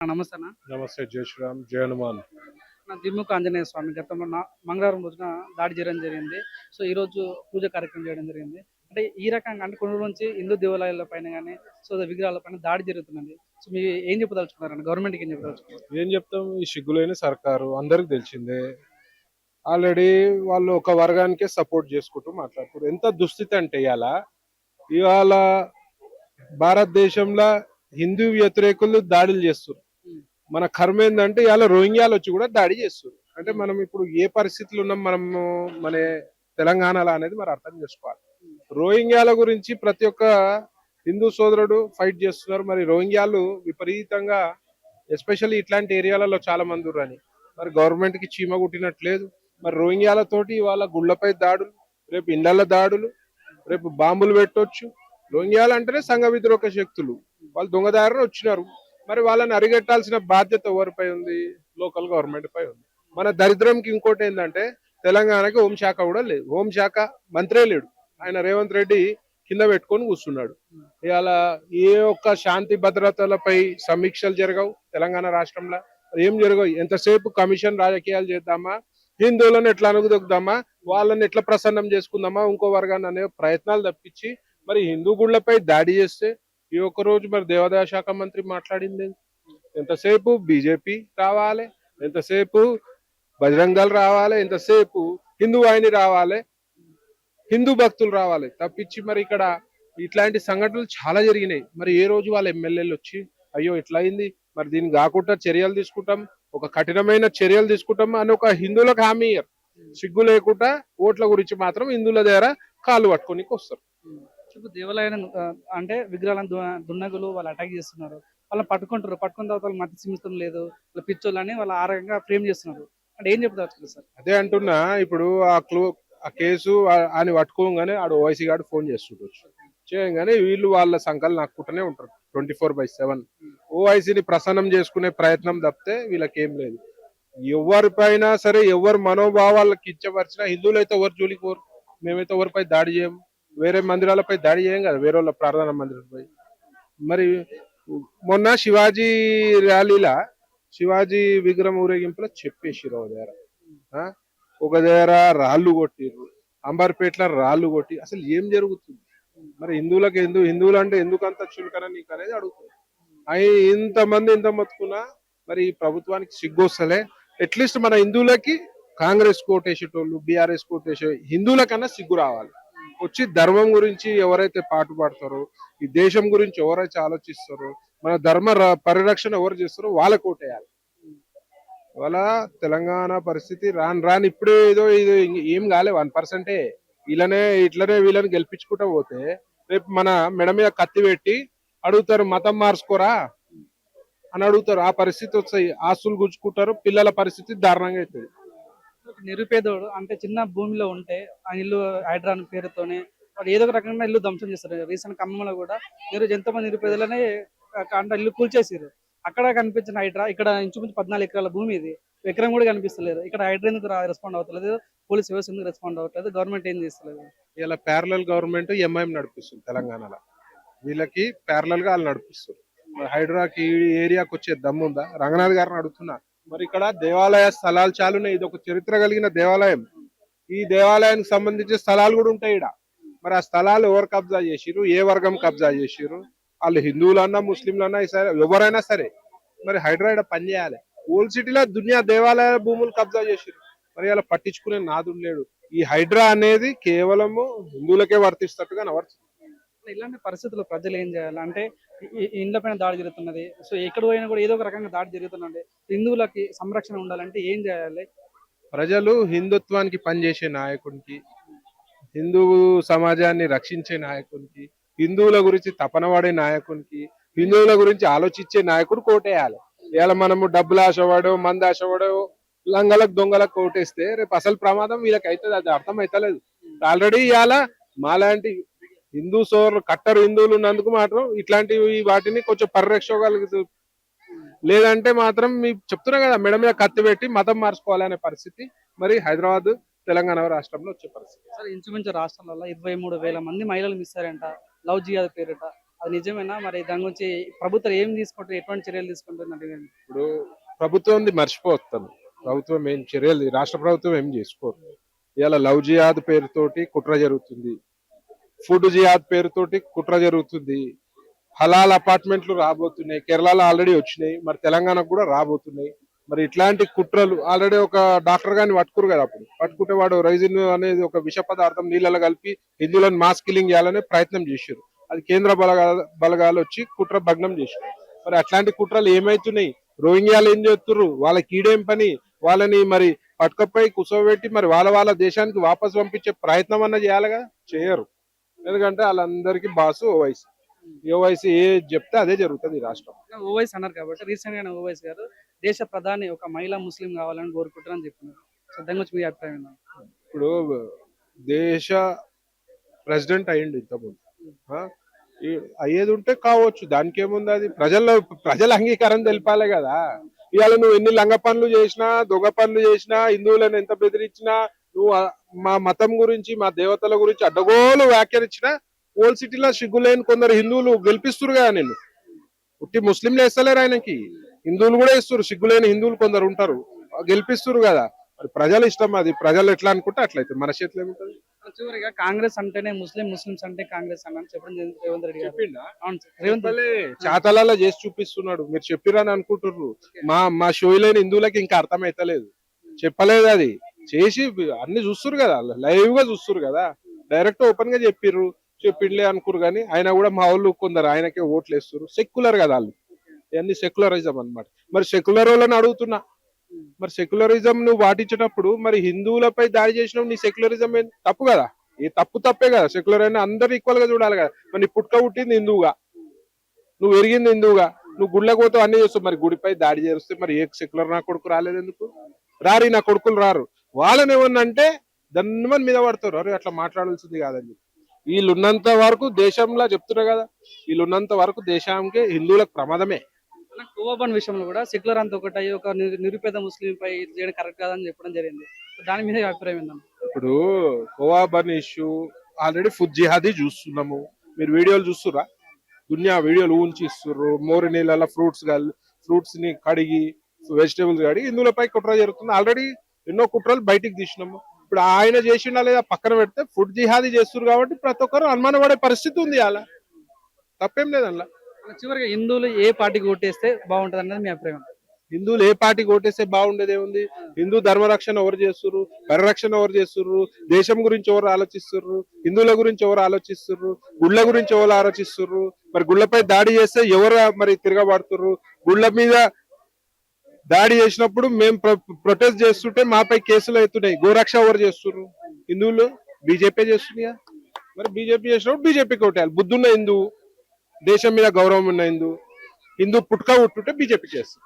నమస్తే అన్న. నమస్తే. జై శ్రీరామ్, జై హనుమాన్. నా దిమ్ముక ఆంజనేయ స్వామి గతంలో మంగళవారం రోజున దాడి చేయడం జరిగింది. సో ఈ రోజు పూజ కార్యక్రమం చేయడం జరిగింది. అంటే ఈ రకంగా అంటే కొన్ని రోజుల నుంచి హిందూ దేవాలయాల పైన గానీ, సో విగ్రహాల పైన దాడి జరుగుతున్నది. సో మీరు ఏం చెప్పదలుచుకున్నారండి? గవర్నమెంట్‌కి ఏం చెప్పదలుచుకున్నారు? ఏం చెప్తాం, ఈ సిగ్గులేని సర్కారు అందరికి తెలిసిందే. ఆల్రెడీ వాళ్ళు ఒక వర్గానికే సపోర్ట్ చేసుకుంటూ మాట్లాడుతారు. ఎంత దుస్థితి అంటే ఇవాళ భారతదేశంలో హిందూ వ్యతిరేకులు దాడులు చేస్తారు. హ్మ్. మన కర్మ ఏంటంటే ఇవాళ రోహింగ్యాలు వచ్చి కూడా దాడి చేస్తారు. అంటే మనం ఇప్పుడు ఏ పరిస్థితులు ఉన్నాం మనము మన తెలంగాణలో అనేది మరి అర్థం చేసుకోవాలి. రోహింగ్యాల గురించి ప్రతి ఒక్క హిందూ సోదరుడు ఫైట్ చేస్తున్నారు. మరి రోహింగ్యాలు విపరీతంగా ఎస్పెషల్లీ ఇట్లాంటి ఏరియాలలో చాలా మంది ఉర్రని మరి గవర్నమెంట్ కి చీమ కుట్టినట్లేదు. మరి రోహింగ్యాలతోటి ఇవాళ గుళ్ళపై దాడులు, రేపు ఇండ్ల దాడులు, రేపు బాంబులు పెట్టొచ్చు. రోహింగ్యాలు అంటేనే సంఘ విద్రోహ శక్తులు. వాళ్ళు దొంగదారిన వచ్చినారు. మరి వాళ్ళని అరిగట్టాల్సిన బాధ్యత ఎవరిపై ఉంది? లోకల్ గవర్నమెంట్ పై ఉంది. మన దరిద్రంకి ఇంకోటి ఏంటంటే తెలంగాణకి హోంశాఖ కూడా లేదు. హోంశాఖ మంత్రే లేడు. ఆయన రేవంత్ రెడ్డి కింద పెట్టుకొని కూర్చున్నాడు. ఇవాళ ఏ ఒక్క శాంతి భద్రతలపై సమీక్షలు జరగవు తెలంగాణ రాష్ట్రంలో. ఏం జరగవు. ఎంతసేపు కమిషన్ రాజకీయాలు చేద్దామా, హిందువులను ఎట్లా అనుగుదొక్కుదామా, వాళ్ళని ఎట్లా ప్రసన్నం చేసుకుందామా, ఇంకో వర్గాన్ని అనే ప్రయత్నాలు తప్పించి మరి హిందూ గుళ్ళపై దాడి చేస్తే ఈ ఒక్క రోజు మరి దేవాదాయ శాఖ మంత్రి మాట్లాడింది. ఎంతసేపు బీజేపీ రావాలి, ఎంతసేపు బజరంగ దళ్ రావాలి, ఎంతసేపు హిందూ వాహిని రావాలి, హిందూ భక్తులు రావాలి తప్పించి మరి ఇక్కడ ఇట్లాంటి సంఘటనలు చాలా జరిగినాయి. మరి ఏ రోజు వాళ్ళ ఎమ్మెల్యేలు వచ్చి అయ్యో ఇట్లా అయింది, మరి దీన్ని కాకుండా చర్యలు తీసుకుంటాం, ఒక కఠినమైన చర్యలు తీసుకుంటాం అని ఒక హిందువులకు హామీ ఇయ్యరు. సిగ్గు లేకుండా ఓట్ల గురించి మాత్రం హిందువుల దగ్గర కాళ్ళు పట్టుకోనికి వస్తారు. ఇప్పుడు దేవాలయాన్ని అంటే విగ్రహాలను దున్నగులు వాళ్ళు అటాక్ చేస్తున్నారు. వాళ్ళని పట్టుకుంటారు. పట్టుకున్న తర్వాత వాళ్ళు మతి సిమితం లేదు, వాళ్ళ పిచ్చోళ్ళని వాళ్ళు ఆ రకంగా ఫ్రేమ్ చేస్తున్నారు. అంటే ఏం చెప్పదలుచుకున్నారు సార్? అదే అంటున్నా. ఇప్పుడు ఆ కేసు ఆయన పట్టుకోగానే ఆడు ఓవైసీ గారు ఫోన్ చేస్తుండొచ్చు. చేయగానే వీళ్ళు వాళ్ళ సంకలు నాకుంటూనే ఉంటారు 24/7. ఓవైసీని ప్రసన్నం చేసుకునే ప్రయత్నం తప్పితే వీళ్ళకేం లేదు. ఎవరిపైనా సరే ఎవరి మనోభావాలకు ఇచ్చపరిచినా హిందువులైతే ఎవరు జోలికి పోరు. మేమైతే ఎవరిపై దాడి చేయం. వేరే మందిరాలపై దాడి చేయం కదా, వేరే వాళ్ళ ప్రార్థనా మందిరాలపై. మరి మొన్న శివాజీ ర్యాలీలా శివాజీ విగ్రహం ఊరేగింపులో చెప్పేసిరు ఒక దగ్గర రాళ్ళు కొట్టిర్రు, అంబర్పేటలో రాళ్ళు కొట్టి అసలు ఏం జరుగుతుంది? మరి హిందువులకు హిందువులు అంటే ఎందుకు అంత చులకన నీకు అనేది అడుగుతుంది. అవి ఇంతమంది ఇంత మొత్తుకున్నా మరి ప్రభుత్వానికి సిగ్గొస్తలే. అట్లీస్ట్ మన హిందువులకి కాంగ్రెస్ కోటేసేటోళ్ళు, బీఆర్ఎస్ కోటేసే హిందువులకన్నా సిగ్గు రావాలి. వచ్చి ధర్మం గురించి ఎవరైతే పాటుపడతారో, ఈ దేశం గురించి ఎవరైతే ఆలోచిస్తారో, మన ధర్మ పరిరక్షణ ఎవరు చేస్తారో వాళ్ళ కోటేయాలి. ఇవాళ తెలంగాణ పరిస్థితి రాను రాను ఇప్పుడే ఏదో ఇది ఏం కాలే 1%. ఇట్లనే వీళ్ళని గెలిపించుకుంటా పోతే రేపు మన మెడ మీద కత్తి పెట్టి అడుగుతారు మతం మార్చుకోరా అని అడుగుతారు. ఆ పరిస్థితి వస్తాయి. ఆస్తులు గుంజుకుంటారు. పిల్లల పరిస్థితి దారుణంగా అవుతుంది. నిరుపేదోడు అంటే చిన్న భూమిలో ఉంటే ఆ ఇల్లు హైడ్రాన్ పేరుతోనే వాడు ఏదో ఒక రకంగా ఇల్లు ధ్వంసం చేస్తారు. రీసెంట్ ఖమ్మంలో కూడా ఈరోజు ఎంతమంది నిరుపేదలనే అంటే ఇల్లు కూల్చేసారు. అక్కడ కనిపించిన హైడ్రా ఇక్కడ ఇంచుమించు 14 ఎకరాల భూమి ఇది. ఎకరం కూడా కనిపిస్తలేదు. ఇక్కడ హైడ్రా ఎందుకు రెస్పాండ్ అవుతలేదు? పోలీస్ వ్యవస్థ ఎందుకు రెస్పాండ్ అవ్వట్లేదు? గవర్నమెంట్ ఏం చేస్తలేదు? ఇలా ప్యారలల్ గవర్నమెంట్ ఎంఐఎం నడిపిస్తుంది తెలంగాణలో. వీళ్ళకి ప్యారలల్ గా వాళ్ళు నడిపిస్తారు. హైడ్రాకి ఏరియాకి వచ్చే దమ్ముందా? రంగనాథ్ గారిని అడుగుతున్నా. మరి ఇక్కడ దేవాలయ స్థలాలు చాలున్నాయి. ఇది ఒక చరిత్ర కలిగిన దేవాలయం. ఈ దేవాలయానికి సంబంధించిన స్థలాలు కూడా ఉంటాయి ఈడ. మరి ఆ స్థలాలు ఎవరు కబ్జా చేసిరు? ఏ వర్గం కబ్జా చేసిరు? వాళ్ళు హిందువులన్నా ముస్లింలన్నా సరే ఎవరైనా సరే మరి హైడ్రా ఈడ పని చేయాలి. ఓల్డ్ సిటీలో దునియా దేవాలయ భూములు కబ్జా చేసిరు. మరి అలా పట్టించుకునే నాదుడు లేడు. ఈ హైడ్రా అనేది కేవలము హిందువులకే వర్తిస్తట్టుగా నడుస్తుంది. ఇలాంటి పరిస్థితుల్లో ప్రజలు ఏం చేయాలి? అంటే ఇండ్ల పైన దాడి జరుగుతున్నది. సో ఎక్కడ పోయినా కూడా ఏదో ఒక రకంగా దాడి జరుగుతున్నది. హిందువులకి సంరక్షణ ఉండాలంటే ఏం చేయాలి? ప్రజలు హిందుత్వానికి పనిచేసే నాయకునికి, హిందూ సమాజాన్ని రక్షించే నాయకునికి, హిందువుల గురించి తపన పడే నాయకునికి, హిందువుల గురించి ఆలోచించే నాయకుడు కోటేయాలి. ఇవాళ మనము డబ్బులు ఆశవాడో, మంది ఆశవాడో, లంగలకు దొంగలకు కోటేస్తే రేపు అసలు ప్రమాదం వీళ్ళకి అవుతుంది. అది అర్థం అవుతలేదు. ఆల్రెడీ ఇవాళ మాలాంటి హిందూ సోదరులు కట్టర్ హిందువులు ఉన్నందుకు మాత్రం ఇట్లాంటివి వాటిని కొంచెం పరిరక్షగలుగుతూ, లేదంటే మాత్రం మీ చెప్తున్నా కదా మెడ మీద కత్తి పెట్టి మతం మార్చుకోవాలనే పరిస్థితి మరి హైదరాబాద్ తెలంగాణ రాష్ట్రంలో వచ్చే పరిస్థితి. సార్ ఇంచుమించు రాష్ట్రాలలో 23,000 మంది మహిళలు మిస్ అయ్యారంట లవ్ జిహాద్ పేరిట. అది నిజమేనా? మరి దాని గురించి ప్రభుత్వం ఏం తీసుకుంటుంది, ఎటువంటి చర్యలు తీసుకుంటుంది అంటే? ఇప్పుడు ప్రభుత్వం మర్చిపోతాం. ప్రభుత్వం ఏం చర్యలు, రాష్ట్ర ప్రభుత్వం ఏం చేసుకోరు. ఇవాళ లవ్ జిహాద్ పేరుతోటి కుట్ర జరుగుతుంది, ఫుడ్ జిహాద్ పేరుతోటి కుట్ర జరుగుతుంది, హలాల్ అపార్ట్మెంట్లు రాబోతున్నాయి, కేరళలో ఆల్రెడీ వచ్చినాయి, మరి తెలంగాణకు కూడా రాబోతున్నాయి. మరి ఇట్లాంటి కుట్రలు ఆల్రెడీ ఒక డాక్టర్ గాని పట్టుకురు కదా, అప్పుడు పట్టుకుంటే వాడు రైజిన్ అనేది ఒక విష పదార్థం నీళ్ళలో కలిపి హిందువులను మాస్ కిల్లింగ్ చేయాలనే ప్రయత్నం చేశారు. అది కేంద్ర బలగాలు వచ్చి కుట్ర భగ్నం చేశారు. మరి అట్లాంటి కుట్రలు ఏమైతున్నాయి? రోహింగ్యాలు ఏం చేస్తున్నారు? వాళ్ళకి ఈడేం పని? వాళ్ళని మరి పట్టుకపోయి కుసోబెట్టి మరి వాళ్ళ దేశానికి వాపసు పంపించే ప్రయత్నం అన్న చేయాలి కదా, చేయరు. ఎందుకంటే వాళ్ళందరికీ బాసు ఓవైసీ. ఓవైసీ ఏ చెప్తే అదే జరుగుతుంది ఈ రాష్ట్రం. ఓవైసీ అన్నారు కాబట్టి రీసెంట్ గా ఓవైసీ గారు దేశ ప్రధాని ఒక మహిళా ముస్లిం కావాలని కోరుకుంటారని చెప్పినారు. సో దాని గురించి మీ అభిప్రాయం ఏంటంటే? ఇప్పుడు దేశ ప్రెసిడెంట్ అయ్యిండు ఇంతకుముందు. ఆ? అయ్యేది ఉంటే కావచ్చు, దానికి ఏముంది? అది ప్రజల అంగీకారం తెలిపాలి కదా. ఇవాళ నువ్వు ఎన్ని లంగ పనులు చేసినా, దొంగ పనులు చేసినా, హిందువులను ఎంత బెదిరించినా, నువ్వు మా మతం గురించి, మా దేవతల గురించి అడ్డగోలు వ్యాఖ్యానించినా, ఓల్డ్ సిటీలో సిగ్గులేని కొందరు హిందువులు గెలిపిస్తురు కదా నిన్ను. ఉట్టి ముస్లింలు వేస్తలేరు ఆయనకి, హిందువులు కూడా ఇస్తారు. సిగ్గులేని హిందువులు కొందరు ఉంటారు, గెలిపిస్తురు కదా. మరి ప్రజల ఇష్టం, అది ప్రజలు ఎట్లా అనుకుంటే అట్లయితే మన చేతిలో ఏముంటది. చివరిగా కాంగ్రెస్ అంటేనే ముస్లిమ్స్ అంటే కాంగ్రెస్ అని చెప్పడం రేవంత్ రెడ్డి గారు. చెప్పిండా? అవును సార్. రేవంత్ చాతలాల చేసి చూపిస్తున్నాడు. మీరు చెప్పిరని అనుకుంటుర్రు. మా షోయిలేని హిందువులకి ఇంకా అర్థమైతలేదు. చెప్పలేదు, అది చేసి అన్ని చూస్తురు కదా, లైవ్ గా చూస్తురు కదా. డైరెక్ట్ ఓపెన్ గా చెప్పిండ్లే అనుకురు. కానీ ఆయన కూడా మా వాళ్ళు కొందరు ఆయనకే ఓట్లు వేస్తారు. సెక్యులర్ కదా వాళ్ళు, ఇవన్నీ సెక్యులరిజం అన్నమాట. మరి సెక్యులర్ వాళ్ళని అడుగుతున్నా, మరి సెక్యులరిజం నువ్వు పాటించేటప్పుడు మరి హిందువులపై దాడి చేసినప్పుడు నీ సెక్యులరిజం తప్పు కదా. ఏ తప్పే కదా. సెక్యులర్ అయినా అందరు ఈక్వల్ గా చూడాలి కదా. మరి నీ పుట్టుక పుట్టింది హిందువుగా, నువ్వు ఎరిగింది హిందువుగా, నువ్వు గుళ్ళకి పోతావు, అన్ని చేస్తావు. మరి గుడిపై దాడి చేస్తే మరి ఏ సెక్యులర్ నా కొడుకు రాలేదు ఎందుకు? నా కొడుకులు రారు. వాళ్ళని ఏమన్నా అంటే దన్మని మీద పడతారు, అరే అట్లా మాట్లాడాల్సింది కాదని. వీళ్ళు ఉన్నంత వరకు దేశంలో చెప్తున్నా కదా, వీళ్ళు ఉన్నంత వరకు దేశానికి హిందువులకు ప్రమాదమే. కోవాబన్ విషయంలో కూడా సెక్యులర్ అంతా ఒకటి ఒక నిరుపేద ముస్లిం పై ఇది చేయడం కరెక్ట్ కాదని చెప్పడం జరిగింది. దాని మీద అభిప్రాయం ఏంటంటే? ఇప్పుడు కోవాబన్ ఇష్యూ ఆల్రెడీ ఫుడ్ జిహాదీ చూస్తున్నాము. మీరు వీడియోలు చూస్తురా? దునియా వీడియోలు ఊంచి ఇస్తుర్రు. మోరి నీళ్ళ ఫ్రూట్స్ ని కడిగి, వెజిటేబుల్స్ కడిగి హిందువులపై కుట్ర జరుగుతుంది. ఆల్రెడీ ఎన్నో కుట్రలు బయటికి తీసినాము. ఇప్పుడు ఆయన చేసిండా లేదా పక్కన పెడితే ఫుడ్ జిహాదీ చేస్తున్నారు కాబట్టి ప్రతి ఒక్కరు అనుమానపడే పరిస్థితి ఉంది. అలా తప్పేం లేదు అలా. చివరిగా హిందువులు ఏ పార్టీకి ఓటేస్తే బాగుంటది అన్నది మీ అభిప్రాయం? హిందువులు ఏ పార్టీకి ఓటేస్తే బాగుండేది ఏముంది? హిందూ ధర్మరక్షణ ఎవరు చేస్తుర్రు? పరిరక్షణ ఎవరు చేస్తుర్రు? దేశం గురించి ఎవరు ఆలోచిస్తుర్రు? హిందువుల గురించి ఎవరు ఆలోచిస్తుర్రు? గుళ్ళ గురించి ఎవరు ఆలోచిస్తుర్రు? మరి గుళ్ళపై దాడి చేస్తే ఎవరు మరి తిరగబడుతుర్రు? గుళ్ళ మీద దాడి చేసినప్పుడు మేము ప్రొటెస్ట్ చేస్తుంటే మాపై కేసులు అవుతున్నాయి. గోరక్ష ఎవరు చేస్తుర్రు? హిందువులు. బీజేపీ చేస్తున్నాయా? మరి బీజేపీ చేసినప్పుడు బీజేపీకి ఓటేయాలి. బుద్ధున్న హిందువు, దేశం మీద గౌరవం ఉన్న హిందూ పుట్టుక పుట్టుంటే బీజేపీ చేస్తుంది.